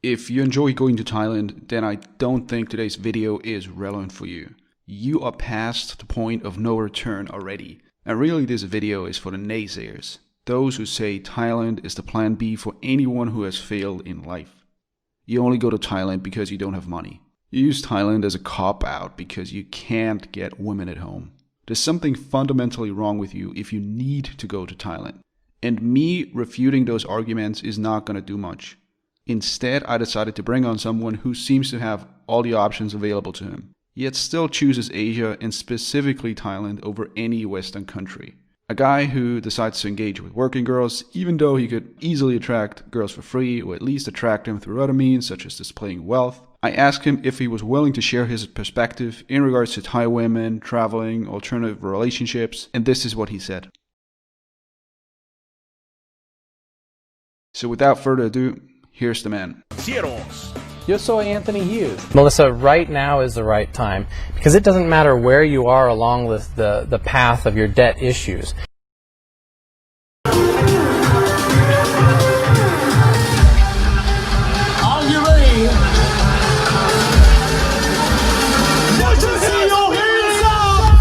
If you enjoy going to Thailand, then I don't think today's video is relevant for you. You are past the point of no return already. And really this video is for the naysayers, those who say Thailand is the plan B for anyone who has failed in life. You only go to Thailand because you don't have money. You use Thailand as a cop-out because you can't get women at home. There's something fundamentally wrong with you if you need to go to Thailand. And me refuting those arguments is not going to do much. Instead, I decided to bring on someone who seems to have all the options available to him, yet still chooses Asia and specifically Thailand over any Western country. A guy who decides to engage with working girls, even though he could easily attract girls for free or at least attract them through other means such as displaying wealth. I asked him if he was willing to share his perspective in regards to Thai women, traveling, alternative relationships, and this is what he said. So without further ado, here's the man. Yo soy Anthony Hughes. Melissa, right now is the right time because it doesn't matter where you are along the path of your debt issues. Are you ready? Let us see your hands up!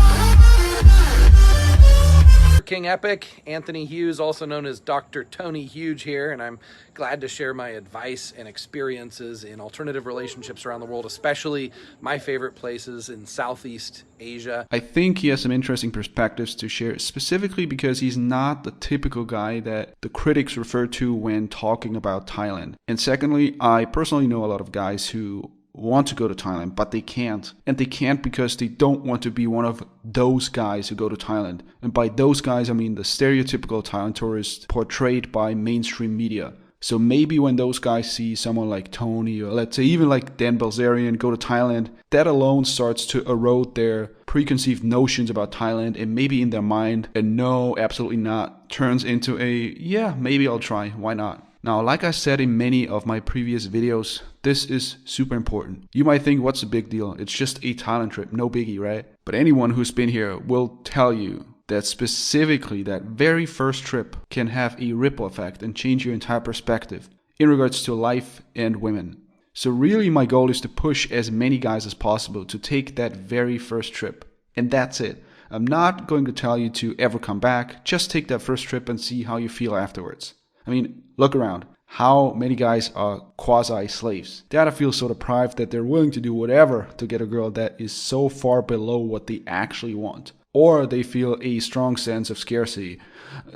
King Epic, Anthony Hughes, also known as Dr. Tony Huge here, and I'm glad to share my advice and experiences in alternative relationships around the world, especially my favorite places in Southeast Asia. I think he has some interesting perspectives to share, specifically because he's not the typical guy that the critics refer to when talking about Thailand. And secondly, I personally know a lot of guys who want to go to Thailand, but they can't. And they can't because they don't want to be one of those guys who go to Thailand. And by those guys, I mean the stereotypical Thailand tourist portrayed by mainstream media. So maybe when those guys see someone like Tony, or let's say even like Dan Bilzerian go to Thailand, that alone starts to erode their preconceived notions about Thailand, and maybe in their mind, a no, absolutely not, turns into a, yeah, maybe I'll try, why not? Now, like I said in many of my previous videos, this is super important. You might think, what's the big deal? It's just a Thailand trip, no biggie, right? But anyone who's been here will tell you that specifically that very first trip can have a ripple effect and change your entire perspective in regards to life and women. So really my goal is to push as many guys as possible to take that very first trip. And that's it. I'm not going to tell you to ever come back. Just take that first trip and see how you feel afterwards. I mean, look around. How many guys are quasi-slaves? They either feel so deprived that they're willing to do whatever to get a girl that is so far below what they actually want. Or they feel a strong sense of scarcity.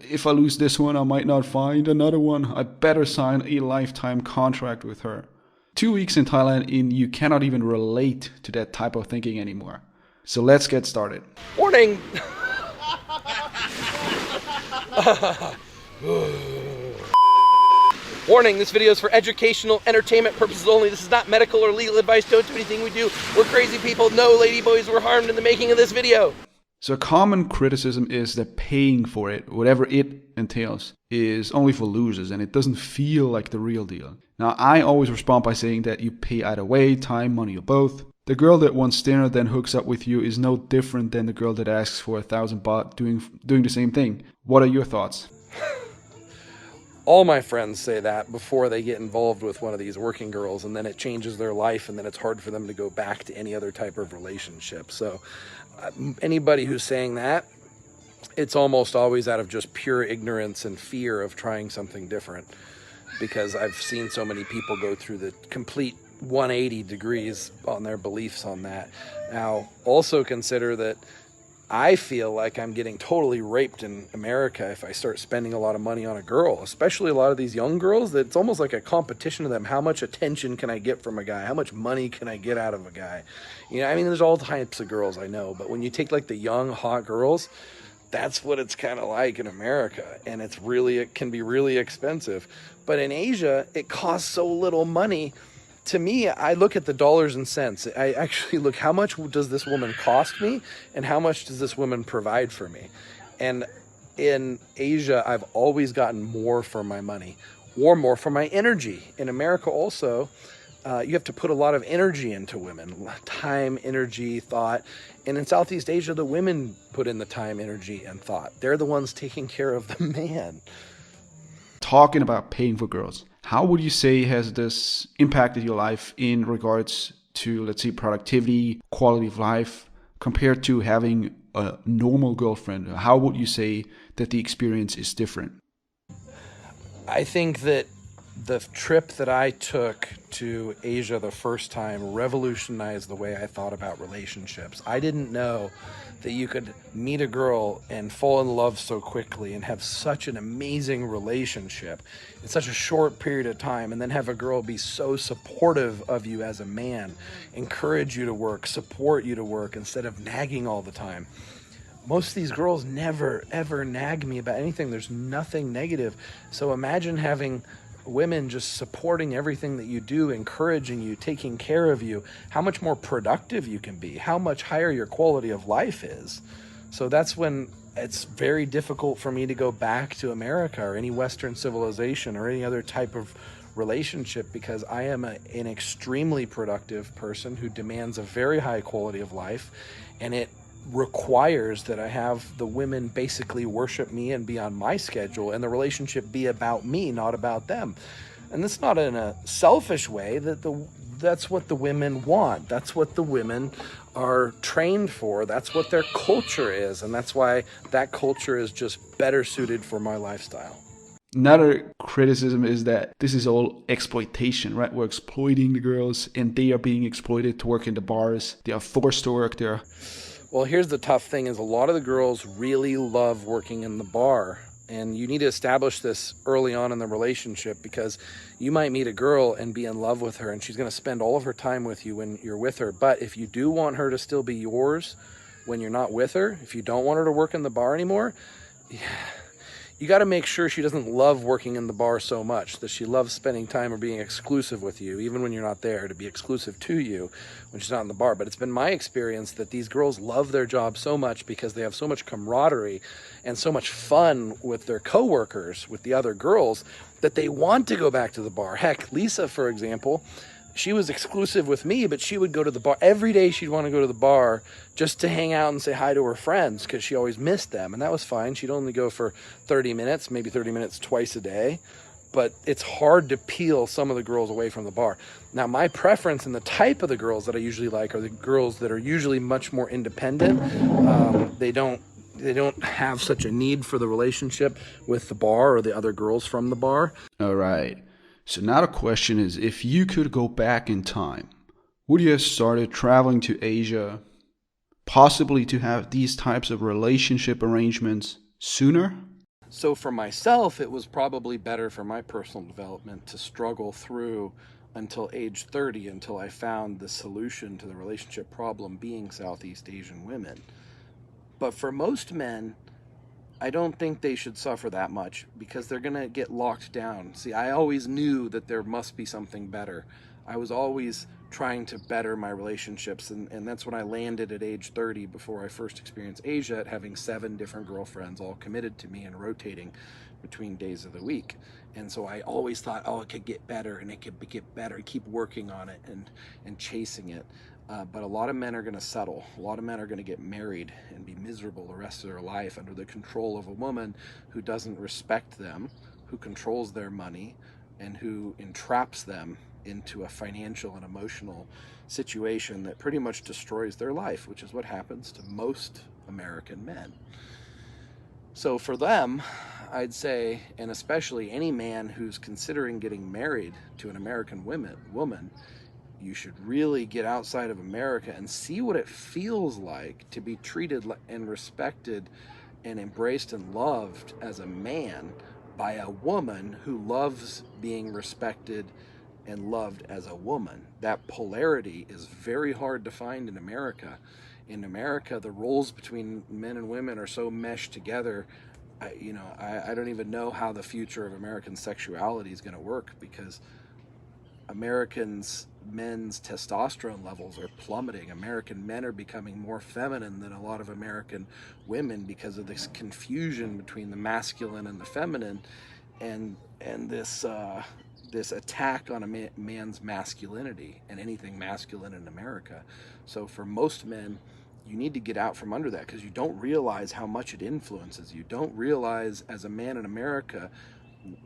If I lose this one, I might not find another one. I better sign a lifetime contract with her. 2 weeks in Thailand and you cannot even relate to that type of thinking anymore. So let's get started. Warning! Warning, this video is for educational, entertainment purposes only. This is not medical or legal advice. Don't do anything we do. We're crazy people. No ladyboys were harmed in the making of this video. So a common criticism is that paying for it, whatever it entails, is only for losers and it doesn't feel like the real deal. Now, I always respond by saying that you pay either way, time, money, or both. The girl that wants dinner then hooks up with you is no different than the girl that asks for 1,000 baht doing the same thing. What are your thoughts? All my friends say that before they get involved with one of these working girls, and then it changes their life, and then it's hard for them to go back to any other type of relationship. So anybody who's saying that, it's almost always out of just pure ignorance and fear of trying something different, because I've seen so many people go through the complete 180 degrees on their beliefs on that. Now, also consider that I feel like I'm getting totally raped in America if I start spending a lot of money on a girl, especially a lot of these young girls, that it's almost like a competition to them. How much attention can I get from a guy? How much money can I get out of a guy? You know, I mean, there's all types of girls, I know, but when you take like the young, hot girls, that's what it's kind of like in America. And it can be really expensive. But in Asia, it costs so little money. To me, I look at the dollars and cents. I actually look, how much does this woman cost me and how much does this woman provide for me? And in Asia, I've always gotten more for my money or more for my energy. In America also, you have to put a lot of energy into women, time, energy, thought. And in Southeast Asia, the women put in the time, energy, and thought. They're the ones taking care of the man. Talking about paying for girls. How would you say has this impacted your life in regards to, let's say, productivity, quality of life, compared to having a normal girlfriend? How would you say that the experience is different? I think that the trip that I took to Asia the first time revolutionized the way I thought about relationships. I didn't know that you could meet a girl and fall in love so quickly and have such an amazing relationship in such a short period of time, and then have a girl be so supportive of you as a man, encourage you to work, support you to work instead of nagging all the time. Most of these girls never ever nag me about anything. There's nothing negative. So imagine having women just supporting everything that you do, encouraging you, taking care of you, how much more productive you can be, how much higher your quality of life is. So that's when it's very difficult for me to go back to America or any Western civilization or any other type of relationship, because I am an extremely productive person who demands a very high quality of life, and it requires that I have the women basically worship me and be on my schedule, and the relationship be about me, not about them. And that's not in a selfish way. That's what the women want. That's what the women are trained for. That's what their culture is, and that's why that culture is just better suited for my lifestyle. Another criticism is that this is all exploitation, right? We're exploiting the girls, and they are being exploited to work in the bars. They are forced to work there. Well, here's the tough thing is a lot of the girls really love working in the bar, and you need to establish this early on in the relationship, because you might meet a girl and be in love with her and she's going to spend all of her time with you when you're with her. But if you do want her to still be yours when you're not with her, if you don't want her to work in the bar anymore, you got to make sure she doesn't love working in the bar so much that she loves spending time or being exclusive with you, even when you're not there, to be exclusive to you when she's not in the bar. But it's been my experience that these girls love their job so much because they have so much camaraderie and so much fun with their coworkers, with the other girls, that they want to go back to the bar. Heck, Lisa, for example, she was exclusive with me, but she would go to the bar every day. She'd want to go to the bar just to hang out and say hi to her friends, because she always missed them, and that was fine. She'd only go for 30 minutes, maybe 30 minutes twice a day, but it's hard to peel some of the girls away from the bar. Now, my preference and the type of the girls that I usually like are the girls that are usually much more independent. They don't have such a need for the relationship with the bar or the other girls from the bar. All right. So now the question is, if you could go back in time, would you have started traveling to Asia, possibly to have these types of relationship arrangements sooner? So for myself, it was probably better for my personal development to struggle through until age 30, until I found the solution to the relationship problem being Southeast Asian women. But for most men, I don't think they should suffer that much, because they're going to get locked down. See, I always knew that there must be something better. I was always trying to better my relationships, and that's when I landed at age 30, before I first experienced Asia, at having 7 different girlfriends all committed to me and rotating between days of the week. And so I always thought, oh, it could get better, and it could get better, and keep working on it and chasing it. But a lot of men are going to settle. A lot of men are going to get married and be miserable the rest of their life under the control of a woman who doesn't respect them, who controls their money, and who entraps them into a financial and emotional situation that pretty much destroys their life, which is what happens to most American men. So for them, I'd say, and especially any man who's considering getting married to an American woman, you should really get outside of America and see what it feels like to be treated and respected and embraced and loved as a man by a woman who loves being respected and loved as a woman. That polarity is very hard to find in America. In America, the roles between men and women are so meshed together. I don't even know how the future of American sexuality is going to work, because men's testosterone levels are plummeting. American men are becoming more feminine than a lot of American women because of this confusion between the masculine and the feminine, and this attack on a man's masculinity and anything masculine in America. So for most men, you need to get out from under that, because you don't realize how much it influences you. Don't realize, as a man in America,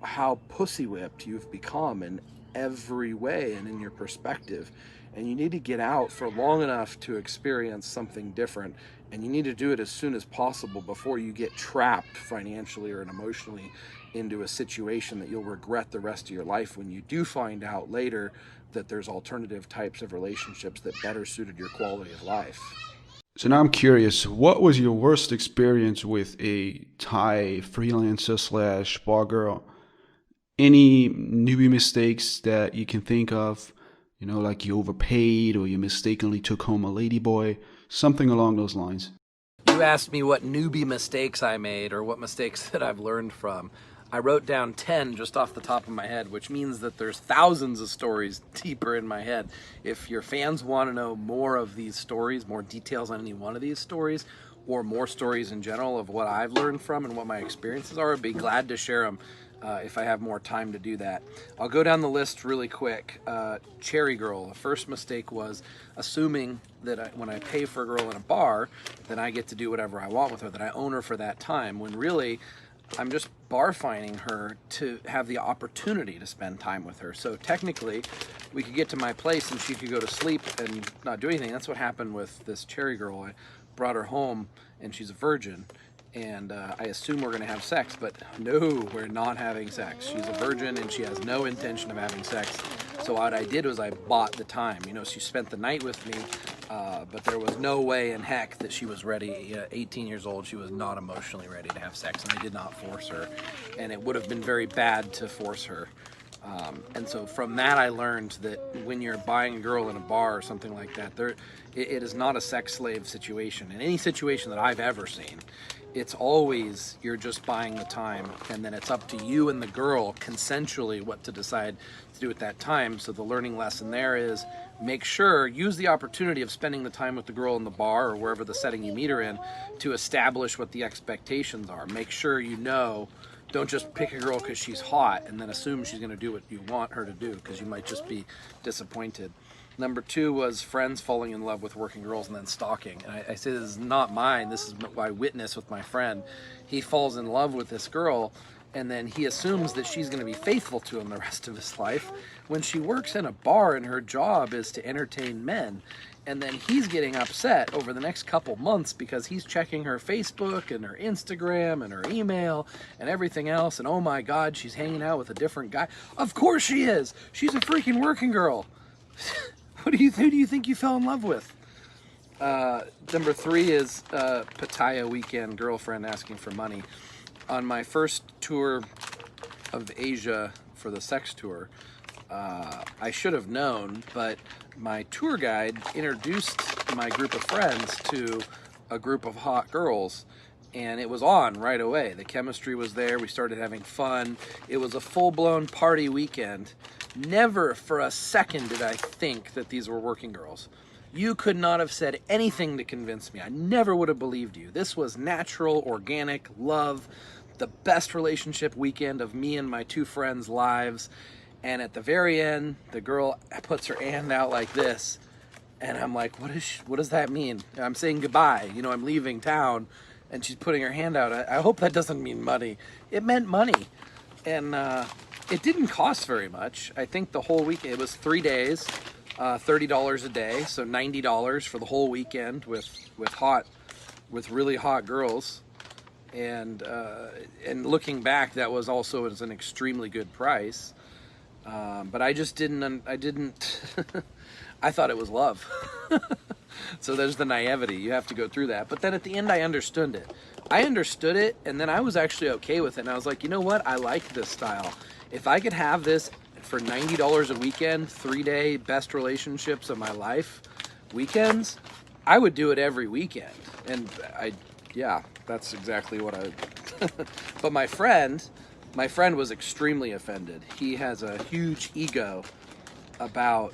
how pussy whipped you've become in every way and in your perspective. And you need to get out for long enough to experience something different. And you need to do it as soon as possible before you get trapped financially or emotionally into a situation that you'll regret the rest of your life when you do find out later that there's alternative types of relationships that better suited your quality of life. So now I'm curious, what was your worst experience with a Thai freelancer slash bar girl? Any newbie mistakes that you can think of? You know, like you overpaid or you mistakenly took home a ladyboy, something along those lines. You asked me what newbie mistakes I made or what mistakes that I've learned from. I wrote down 10 just off the top of my head, which means that there's thousands of stories deeper in my head. If your fans want to know more of these stories, more details on any one of these stories, or more stories in general of what I've learned from and what my experiences are, I'd be glad to share them if I have more time to do that. I'll go down the list really quick. Cherry girl. The first mistake was assuming that when I pay for a girl in a bar, then I get to do whatever I want with her, that I own her for that time, when really I'm just bar fining her to have the opportunity to spend time with her. So technically, we could get to my place and she could go to sleep and not do anything. That's what happened with this Cherry girl. I brought her home and she's a virgin. And I assume we're going to have sex, but no, we're not having sex. She's a virgin and she has no intention of having sex. So what I did was I bought the time. You know, she spent the night with me, but there was no way in heck that she was ready. 18 years old, she was not emotionally ready to have sex, and I did not force her. And it would have been very bad to force her. And so from that, I learned that when you're buying a girl in a bar or something like that, it is not a sex slave situation. In any situation that I've ever seen, it's always you're just buying the time, and then it's up to you and the girl consensually what to decide to do at that time. So the learning lesson there is make sure, use the opportunity of spending the time with the girl in the bar or wherever the setting you meet her in to establish what the expectations are. Make sure you know. Don't just pick a girl because she's hot and then assume she's going to do what you want her to do, because you might just be disappointed. Number 2 was friends falling in love with working girls and then stalking. And I say this is not mine. This is what I witnessed with my friend. He falls in love with this girl, and then he assumes that she's going to be faithful to him the rest of his life when she works in a bar and her job is to entertain men. And then he's getting upset over the next couple months because he's checking her Facebook and her Instagram and her email and everything else. And oh my God, she's hanging out with a different guy. Of course she is. She's a freaking working girl. Who do you think you fell in love with? Number 3 is Pattaya weekend, girlfriend asking for money. On my first tour of Asia for the sex tour, I should have known, but my tour guide introduced my group of friends to a group of hot girls, and it was on right away. The chemistry was there. We started having fun. It was a full-blown party weekend. Never for a second did I think that these were working girls. You could not have said anything to convince me. I never would have believed you. This was natural, organic love, the best relationship weekend of me and my 2 friends' lives. And at the very end, the girl puts her hand out like this, and I'm like, what does that mean? I'm saying goodbye. You know, I'm leaving town, and she's putting her hand out. I hope that doesn't mean money. It meant money. And it didn't cost very much. I think the whole week, it was 3 days, $30 a day, so $90 for the whole weekend with really hot girls. And looking back, that was also an extremely good price. But I just didn't, I thought it was love. So there's the naivety. You have to go through that. But then at the end, I understood it. And then I was actually okay with it. And I was like, you know what? I like this style. If I could have this for $90 a weekend, 3-day best relationships of my life weekends, I would do it every weekend. And yeah, that's exactly what I, but my friend was extremely offended. He has a huge ego about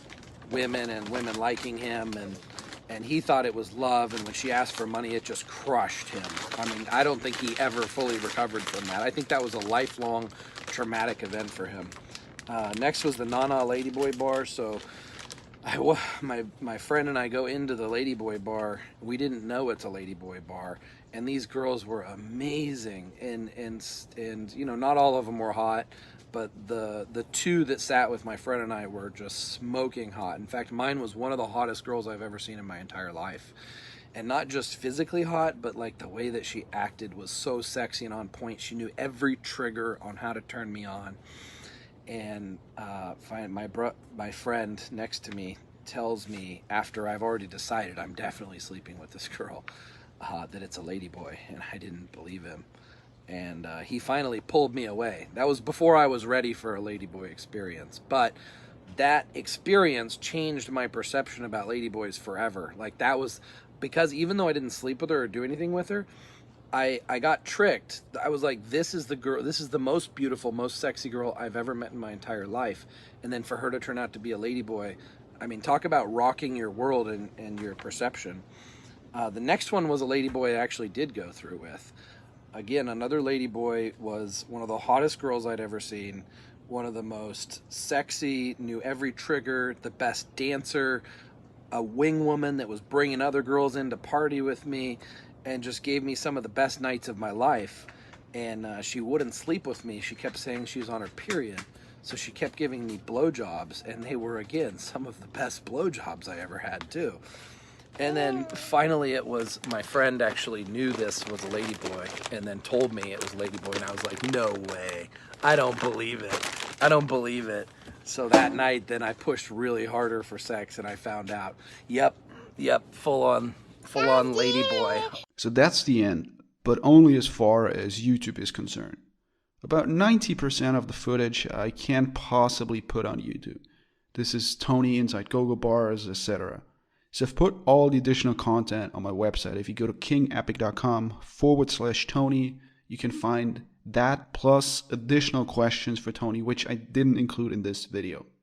women and women liking him, and he thought it was love, and when she asked for money, it just crushed him. I mean, I don't think he ever fully recovered from that. I think that was a lifelong traumatic event for him. Next was the Nana Ladyboy Bar. So my friend and I go into the Ladyboy Bar. We didn't know it's a Ladyboy Bar, and these girls were amazing, and you know, not all of them were hot, but the two that sat with my friend and I were just smoking hot. In fact, mine was one of the hottest girls I've ever seen in my entire life. And not just physically hot, but like the way that she acted was so sexy and on point. She knew every trigger on how to turn me on. And my friend next to me tells me, after I've already decided I'm definitely sleeping with this girl, that it's a ladyboy, and I didn't believe him. And he finally pulled me away. That was before I was ready for a ladyboy experience, but that experience changed my perception about ladyboys forever. Like, that was because even though I didn't sleep with her or do anything with her, I got tricked. I was like, this is the girl, this is the most beautiful, most sexy girl I've ever met in my entire life. And then for her to turn out to be a ladyboy, I mean, talk about rocking your world and your perception. The next one was a ladyboy I actually did go through with. Again, another ladyboy, was one of the hottest girls I'd ever seen, one of the most sexy, knew every trigger, the best dancer, a wing woman that was bringing other girls in to party with me, and just gave me some of the best nights of my life. And she wouldn't sleep with me. She kept saying she was on her period, so she kept giving me blowjobs, and they were, again, some of the best blowjobs I ever had too. And then finally it was, my friend actually knew this was a ladyboy and then told me it was a ladyboy, and I was like, no way, I don't believe it, I don't believe it. So that night then I pushed really harder for sex, and I found out, yep, full on ladyboy. So that's the end, but only as far as YouTube is concerned. About 90% of the footage I can't possibly put on YouTube. This is Tony inside Gogo Bars, etc. So I've put all the additional content on my website. If you go to kingepic.com/Tony, you can find that plus additional questions for Tony, which I didn't include in this video.